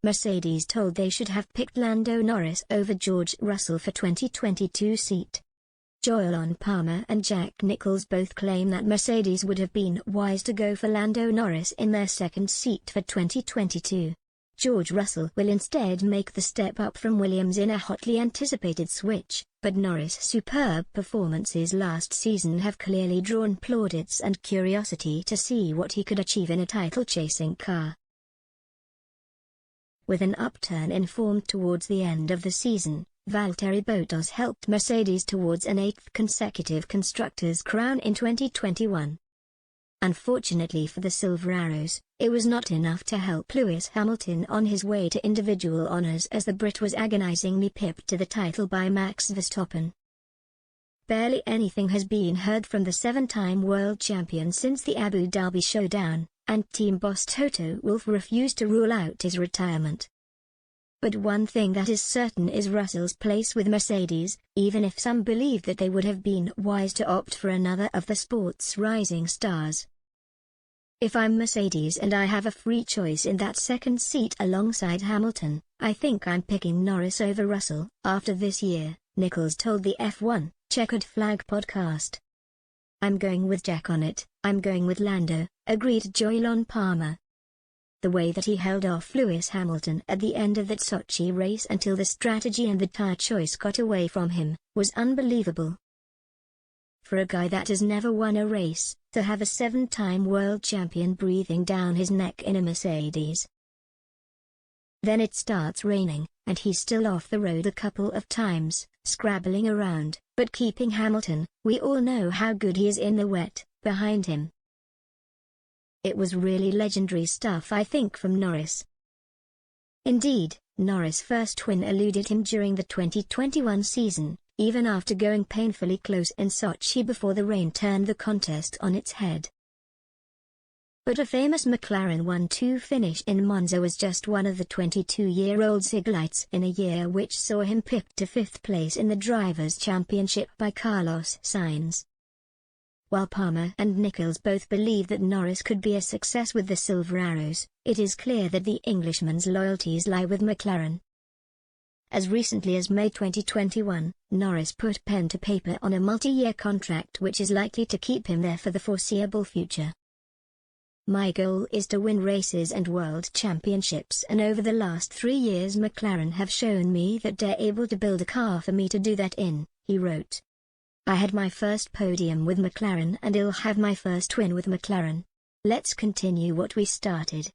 Mercedes told they should have picked Lando Norris over George Russell for 2022 seat. Jolyon Palmer and Jack Nicholls both claim that Mercedes would have been wise to go for Lando Norris in their second seat for 2022. George Russell will instead make the step up from Williams in a hotly anticipated switch, but Norris' superb performances last season have clearly drawn plaudits and curiosity to see what he could achieve in a title-chasing car. With an upturn in form towards the end of the season, Valtteri Bottas helped Mercedes towards an 8th consecutive Constructors' crown in 2021. Unfortunately for the Silver Arrows, it was not enough to help Lewis Hamilton on his way to individual honours as the Brit was agonizingly pipped to the title by Max Verstappen. Barely anything has been heard from the 7-time world champion since the Abu Dhabi showdown, and team boss Toto Wolff refused to rule out his retirement. But one thing that is certain is Russell's place with Mercedes, even if some believe that they would have been wise to opt for another of the sport's rising stars. If I'm Mercedes and I have a free choice in that second seat alongside Hamilton, I think I'm picking Norris over Russell. After this year, Nicholls told the F1 Checkered Flag podcast. I'm going with Jack on it, I'm going with Lando, agreed Jolyon Palmer. The way that he held off Lewis Hamilton at the end of that Sochi race until the strategy and the tyre choice got away from him, was unbelievable. For a guy that has never won a race, to have a 7-time world champion breathing down his neck in a Mercedes. Then it starts raining, and he's still off the road a couple of times, scrabbling around, but keeping Hamilton, we all know how good he is in the wet, behind him. It was really legendary stuff, I think, from Norris. Indeed, Norris' first win eluded him during the 2021 season, even after going painfully close in Sochi before the rain turned the contest on its head. But a famous McLaren 1-2 finish in Monza was just one of the 22-year-old's highlights in a year which saw him pipped to 5th place in the Drivers' Championship by Carlos Sainz. While Palmer and Nicholls both believe that Norris could be a success with the Silver Arrows, it is clear that the Englishman's loyalties lie with McLaren. As recently as May 2021, Norris put pen to paper on a multi-year contract which is likely to keep him there for the foreseeable future. My goal is to win races and world championships, and over the last 3 years McLaren have shown me that they're able to build a car for me to do that in, he wrote. I had my first podium with McLaren and I'll have my first win with McLaren. Let's continue what we started.